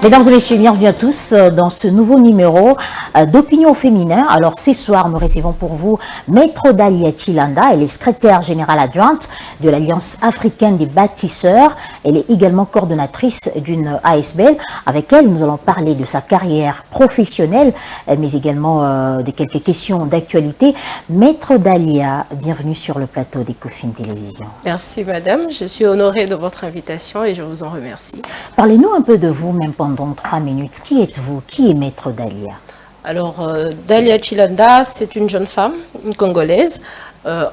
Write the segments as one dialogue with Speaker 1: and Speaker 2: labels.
Speaker 1: Mesdames et messieurs, bienvenue à tous dans ce nouveau numéro d'Opinion féminin. Alors ce soir, nous recevons pour vous Maître Dalia Chilanda. Elle est secrétaire générale adjointe de l'Alliance africaine des bâtisseurs. Elle est également coordonnatrice d'une ASBL. Avec elle, nous allons parler de sa carrière professionnelle, mais également de quelques questions d'actualité. Maître Dalia, bienvenue sur le plateau d'Ecofin Télévision.
Speaker 2: Merci madame, je suis honorée de votre invitation et je vous en remercie.
Speaker 1: Parlez-nous un peu de vous, même pendant 3 minutes. Qui êtes-vous? Qui est Maître Dalia?
Speaker 2: Alors, Dalia Chilanda, c'est une jeune femme, une Congolaise,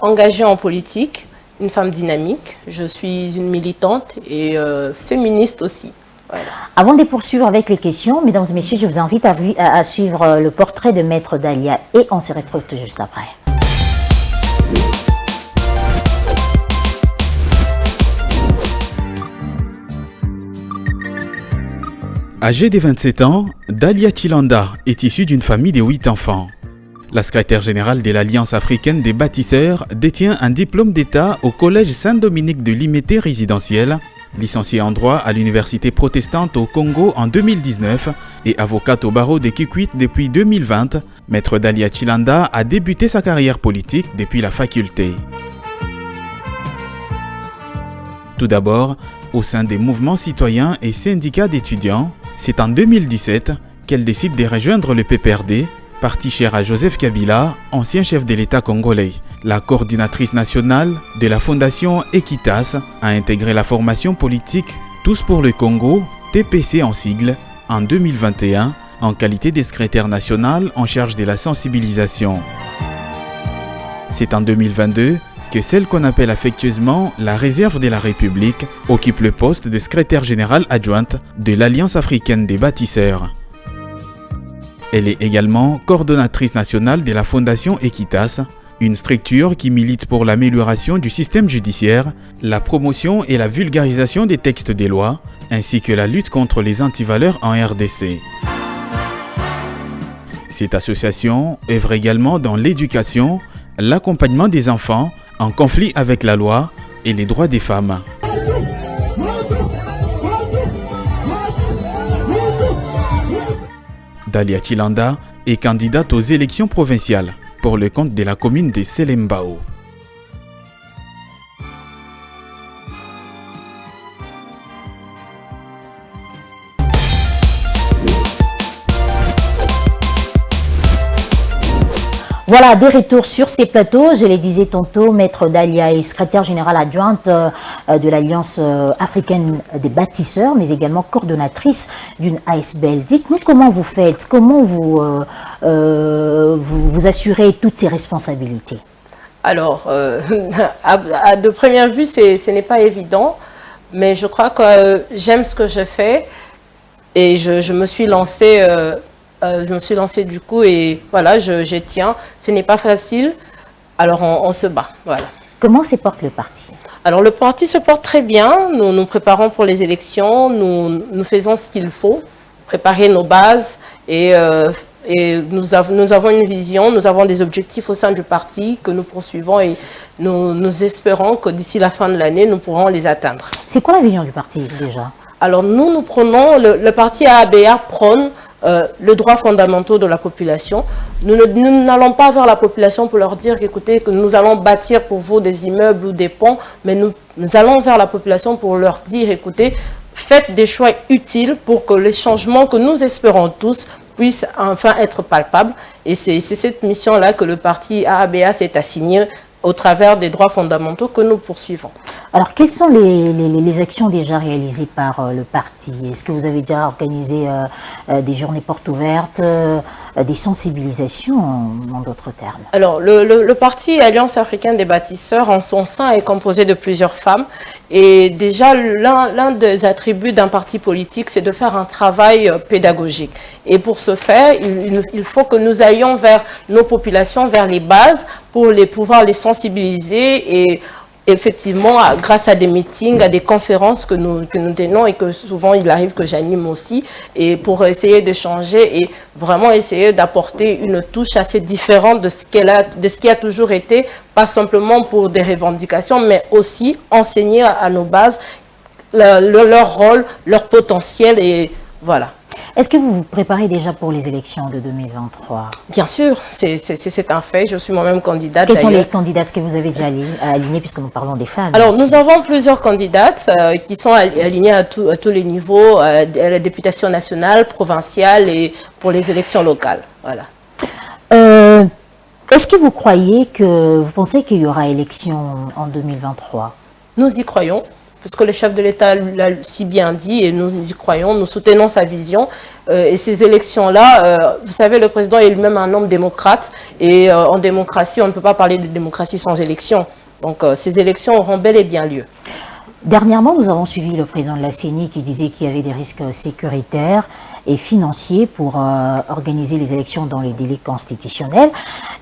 Speaker 2: engagée en politique, une femme dynamique. Je suis une militante et féministe aussi. Voilà.
Speaker 1: Avant de poursuivre avec les questions, mesdames et messieurs, je vous invite à suivre le portrait de Maître Dalia et on se retrouve tout juste après.
Speaker 3: Âgée de 27 ans, Dalia Chilanda est issue d'une famille de 8 enfants. La secrétaire générale de l'Alliance africaine des bâtisseurs détient un diplôme d'État au Collège Saint-Dominique de Limete résidentiel, licenciée en droit à l'Université protestante au Congo en 2019 et avocate au barreau de Kikwit depuis 2020. Maître Dalia Chilanda a débuté sa carrière politique depuis la faculté. Tout d'abord, au sein des mouvements citoyens et syndicats d'étudiants, c'est en 2017 qu'elle décide de rejoindre le PPRD, parti cher à Joseph Kabila, ancien chef de l'État congolais. La coordinatrice nationale de la fondation Equitas a intégré la formation politique Tous pour le Congo, TPC en sigle, en 2021, en qualité de secrétaire national en charge de la sensibilisation. C'est en 2022 que celle qu'on appelle affectueusement la réserve de la République occupe le poste de secrétaire générale adjointe de l'Alliance africaine des bâtisseurs. Elle est également coordonnatrice nationale de la Fondation Equitas, une structure qui milite pour l'amélioration du système judiciaire, la promotion et la vulgarisation des textes des lois, ainsi que la lutte contre les antivaleurs en RDC. Cette association œuvre également dans l'éducation, l'accompagnement des enfants en conflit avec la loi et les droits des femmes. Dalia Chilanda est candidate aux élections provinciales pour le compte de la commune de Selembao.
Speaker 1: Voilà, des retours sur ces plateaux. Je le disais tantôt, Maître Dalia est secrétaire générale adjointe de l'Alliance africaine des bâtisseurs, mais également coordonnatrice d'une ASBL. Dites-nous comment vous faites, comment vous assurez toutes ces responsabilités?
Speaker 2: Alors, de première vue, ce n'est pas évident, mais je crois que j'aime ce que je fais et je me suis lancée... du coup et voilà, je tiens. Ce n'est pas facile, alors on se bat. Voilà.
Speaker 1: Comment se porte le parti? Alors
Speaker 2: le parti se porte très bien. Nous nous préparons pour les élections, nous faisons ce qu'il faut, préparer nos bases et nous avons une vision, nous avons des objectifs au sein du parti que nous poursuivons et nous espérons que d'ici la fin de l'année, nous pourrons les atteindre.
Speaker 1: C'est quoi la vision du parti déjà?
Speaker 2: Alors nous prenons, le parti AABA prône le droit fondamental de la population. Nous n'allons pas vers la population pour leur dire écoutez, que nous allons bâtir pour vous des immeubles ou des ponts, mais nous allons vers la population pour leur dire écoutez, faites des choix utiles pour que les changements que nous espérons tous puissent enfin être palpables. Et c'est cette mission-là que le parti AABA s'est assigné au travers des droits fondamentaux que nous poursuivons.
Speaker 1: Alors, quelles sont les actions déjà réalisées par le parti? Est-ce que vous avez déjà organisé des journées portes ouvertes, des sensibilisations, en d'autres termes?
Speaker 2: Alors, le parti Alliance africaine des bâtisseurs, en son sein, est composé de plusieurs femmes. Et déjà, l'un des attributs d'un parti politique, c'est de faire un travail pédagogique. Et pour ce faire, il faut que nous allions vers nos populations, vers les bases, pour pouvoir les sensibiliser et effectivement, grâce à des meetings, à des conférences que nous tenons et que souvent il arrive que j'anime aussi, et pour essayer d'échanger et vraiment essayer d'apporter une touche assez différente de ce qui a toujours été, pas simplement pour des revendications, mais aussi enseigner à nos bases leur rôle, leur potentiel et voilà.
Speaker 1: Est-ce que vous vous préparez déjà pour les élections de 2023?
Speaker 2: Bien sûr, c'est un fait. Je suis moi-même candidate.
Speaker 1: Quelles sont les candidates que vous avez déjà alignées, puisque nous parlons des femmes?
Speaker 2: Alors,
Speaker 1: ici.
Speaker 2: nous avons plusieurs candidates qui sont alignées à tous les niveaux, à la députation nationale, provinciale et pour les élections locales. Voilà.
Speaker 1: Est-ce que vous pensez qu'il y aura élection en 2023?
Speaker 2: Nous y croyons, puisque le chef de l'État l'a si bien dit, et nous y croyons, nous soutenons sa vision. Et ces élections-là, vous savez, le président est lui-même un homme démocrate, et en démocratie, on ne peut pas parler de démocratie sans élection. Donc, ces élections auront bel et bien lieu.
Speaker 1: Dernièrement, nous avons suivi le président de la CENI qui disait qu'il y avait des risques sécuritaires et financiers pour organiser les élections dans les délais constitutionnels.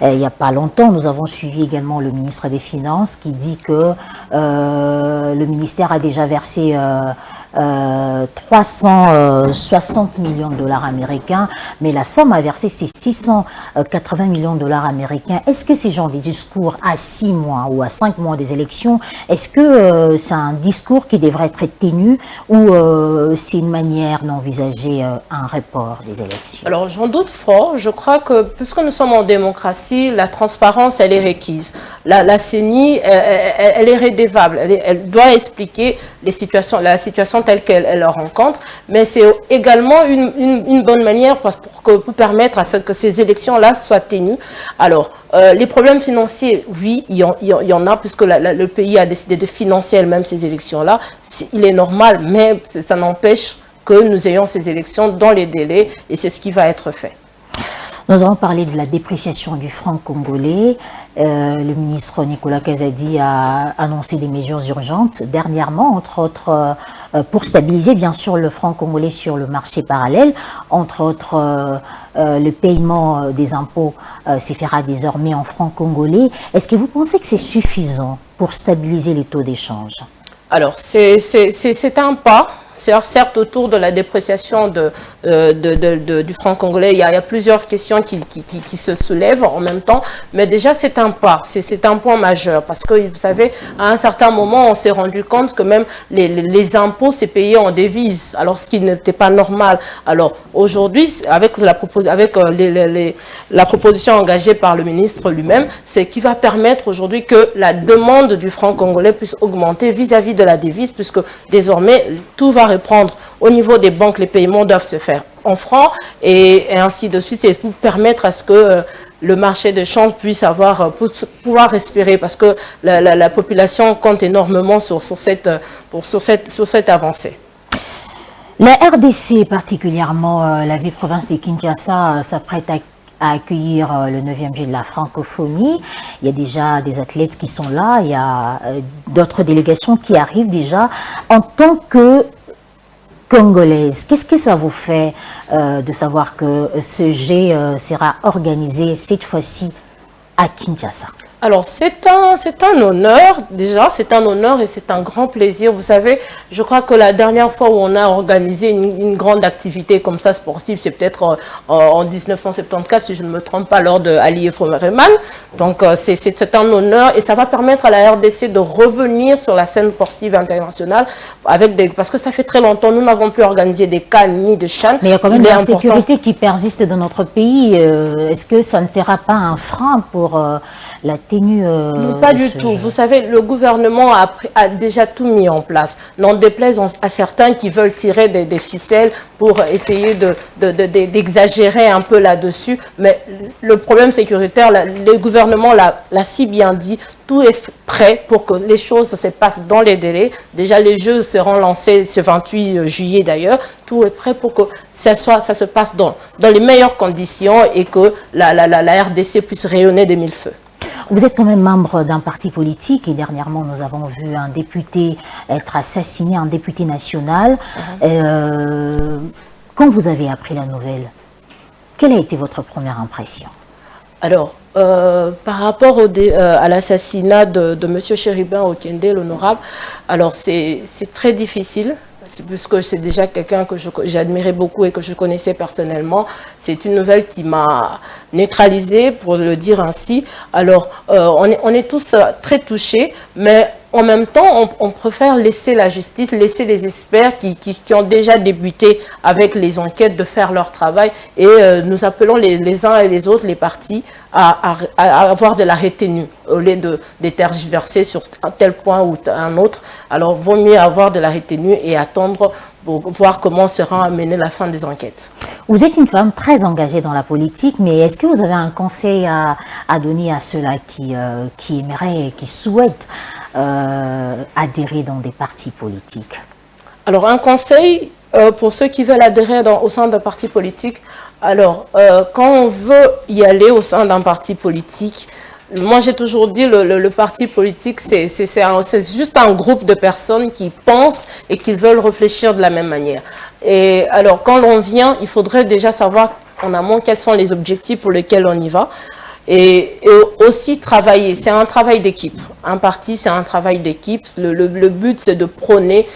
Speaker 1: Il n'y a pas longtemps, nous avons suivi également le ministre des Finances qui dit que le ministère a déjà versé 360 millions de dollars américains, mais la somme à verser, c'est 680 millions de dollars américains. Est-ce que ces gens des discours à 6 mois ou à 5 mois des élections, est-ce que c'est un discours qui devrait être ténu ou c'est une manière d'envisager un report des élections?
Speaker 2: Alors, j'en doute fort. Je crois que, puisque nous sommes en démocratie, la transparence, elle est requise. La CENI, elle est rédévable. Elle doit expliquer la situation telle qu'elle la rencontre, mais c'est également une bonne manière pour permettre à ce que ces élections-là soient tenues. Alors, les problèmes financiers, oui, il y en a, puisque le pays a décidé de financer elle-même ces élections-là. Il est normal, mais ça n'empêche que nous ayons ces élections dans les délais, et c'est ce qui va être fait.
Speaker 1: Nous avons parlé de la dépréciation du franc congolais. Le ministre Nicolas Kazadi a annoncé des mesures urgentes dernièrement, entre autres pour stabiliser bien sûr le franc congolais sur le marché parallèle. Entre autres, le paiement des impôts se fera désormais en franc congolais. Est-ce que vous pensez que c'est suffisant pour stabiliser les taux d'échange?
Speaker 2: Alors, c'est un pas. Certes, autour de la dépréciation du franc congolais, il y a plusieurs questions qui se soulèvent en même temps, mais déjà c'est un pas, c'est un point majeur, parce que vous savez, à un certain moment, on s'est rendu compte que même les impôts, c'est payé en devises, alors ce qui n'était pas normal. Alors aujourd'hui, avec la proposition engagée par le ministre lui-même, c'est qui va permettre aujourd'hui que la demande du franc congolais puisse augmenter vis-à-vis de la devise, puisque désormais, tout va reprendre au niveau des banques, les paiements doivent se faire en francs et ainsi de suite. C'est pour permettre à ce que le marché de change puisse pouvoir respirer, parce que la population compte énormément sur cette avancée.
Speaker 1: La RDC, particulièrement la ville-province de Kinshasa, s'apprête à accueillir le 9e Jeux de la francophonie. Il y a déjà des athlètes qui sont là, il y a d'autres délégations qui arrivent déjà. En tant que Congolaise, qu'est-ce que ça vous fait de savoir que ce Jeu sera organisé cette fois-ci à Kinshasa?
Speaker 2: Alors, c'est un honneur, déjà, c'est un honneur et c'est un grand plaisir. Vous savez, je crois que la dernière fois où on a organisé une grande activité comme ça, sportive, c'est peut-être en 1974, si je ne me trompe pas, lors de Ali Foreman. Donc, c'est un honneur et ça va permettre à la RDC de revenir sur la scène sportive internationale parce que ça fait très longtemps, nous n'avons plus organisé des CAN ni de CHAN.
Speaker 1: Mais il y a quand même une insécurité qui persiste dans notre pays. Est-ce que ça ne sera pas un frein pour la tenue
Speaker 2: pas du tout. Vous savez, le gouvernement a déjà tout mis en place. N'en déplaise à certains qui veulent tirer des ficelles pour essayer d'exagérer un peu là-dessus. Mais le problème sécuritaire, le gouvernement l'a si bien dit, tout est prêt pour que les choses se passent dans les délais. Déjà, les Jeux seront lancés ce 28 juillet d'ailleurs. Tout est prêt pour que ça se passe dans les meilleures conditions et que la RDC puisse rayonner de mille feux.
Speaker 1: Vous êtes quand même membre d'un parti politique et dernièrement nous avons vu un député être assassiné, un député national. Quand vous avez appris la nouvelle, quelle a été votre première impression?
Speaker 2: Alors, par rapport à l'assassinat de M. Chéribin Okende, l'honorable, alors c'est très difficile. Puisque c'est déjà quelqu'un que j'admirais beaucoup et que je connaissais personnellement. C'est une nouvelle qui m'a neutralisée, pour le dire ainsi. Alors, on est tous très touchés, mais en même temps, on préfère laisser la justice, laisser les experts qui ont déjà débuté avec les enquêtes de faire leur travail. Et nous appelons les uns et les autres, les partis, à avoir de la retenue au lieu de tergiverser sur un tel point ou un autre. Alors, vaut mieux avoir de la retenue et attendre pour voir comment sera amenée la fin des enquêtes.
Speaker 1: Vous êtes une femme très engagée dans la politique, mais est-ce que vous avez un conseil à donner à ceux-là qui aimeraient et qui souhaitent adhérer dans des partis politiques?
Speaker 2: Alors, un conseil pour ceux qui veulent adhérer au sein d'un parti politique. Alors, quand on veut y aller au sein d'un parti politique, moi j'ai toujours dit le parti politique, c'est juste un groupe de personnes qui pensent et qui veulent réfléchir de la même manière. Et alors, quand on vient, il faudrait déjà savoir en amont quels sont les objectifs pour lesquels on y va. Et aussi travailler, c'est un travail d'équipe. Un parti, c'est un travail d'équipe. Le but, c'est de prôner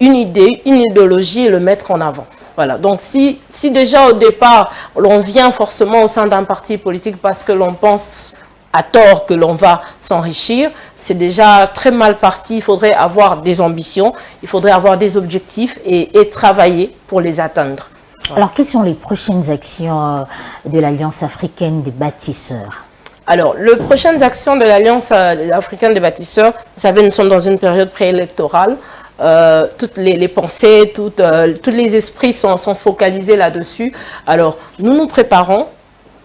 Speaker 2: une idée, une idéologie et le mettre en avant. Voilà. Donc, si déjà au départ, l'on vient forcément au sein d'un parti politique parce que l'on pense à tort que l'on va s'enrichir, c'est déjà très mal parti. Il faudrait avoir des ambitions, il faudrait avoir des objectifs et travailler pour les atteindre. Voilà.
Speaker 1: Alors, quelles sont les prochaines actions de l'Alliance africaine des bâtisseurs?
Speaker 2: Alors, les prochaines actions de l'Alliance africaine des bâtisseurs, vous savez, nous sommes dans une période préélectorale. Toutes les pensées, tous les esprits sont focalisés là-dessus. Alors, nous nous préparons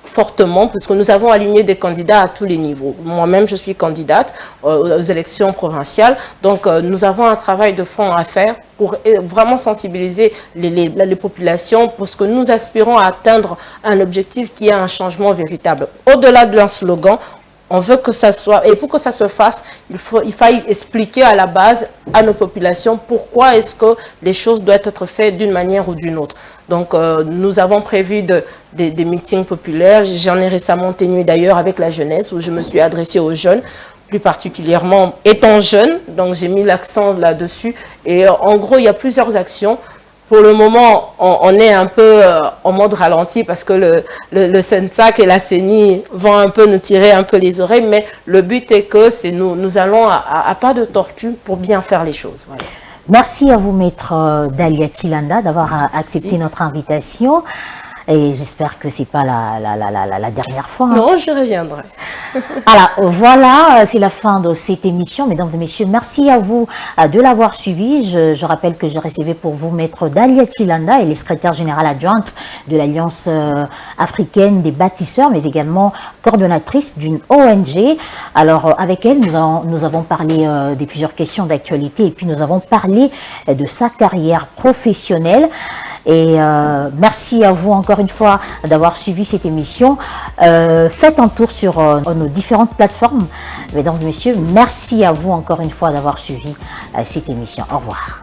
Speaker 2: fortement, puisque nous avons aligné des candidats à tous les niveaux. Moi-même, je suis candidate aux élections provinciales. Donc, nous avons un travail de fond à faire pour vraiment sensibiliser les populations, parce que nous aspirons à atteindre un objectif qui est un changement véritable. Au-delà de leur slogan, on veut que ça soit, et pour que ça se fasse, il faille expliquer à la base à nos populations pourquoi est-ce que les choses doivent être faites d'une manière ou d'une autre. Donc, nous avons prévu des meetings populaires. J'en ai récemment tenu d'ailleurs avec la jeunesse, où je me suis adressée aux jeunes, plus particulièrement étant jeune. Donc, j'ai mis l'accent là-dessus. Et en gros, il y a plusieurs actions. Pour le moment, on est un peu en mode ralenti parce que le SENSAC et la CENI vont un peu nous tirer un peu les oreilles, mais le but est que nous allons à pas de tortue pour bien faire les choses. Voilà.
Speaker 1: Merci à vous, Maître Dalia Chilanda, d'avoir accepté notre invitation. Et j'espère que ce n'est pas la dernière fois. Hein.
Speaker 2: Non, je reviendrai.
Speaker 1: Alors, voilà, c'est la fin de cette émission. Mesdames et messieurs, merci à vous de l'avoir suivi. Je rappelle que je recevais pour vous Maître Dalia Chilanda, elle est secrétaire générale adjointe de l'Alliance africaine des bâtisseurs, mais également coordonnatrice d'une ONG. Alors, avec elle, nous avons parlé de plusieurs questions d'actualité et puis nous avons parlé de sa carrière professionnelle. Et merci à vous encore une fois d'avoir suivi cette émission. Faites un tour sur nos différentes plateformes. Mesdames et messieurs, merci à vous encore une fois d'avoir suivi cette émission. Au revoir.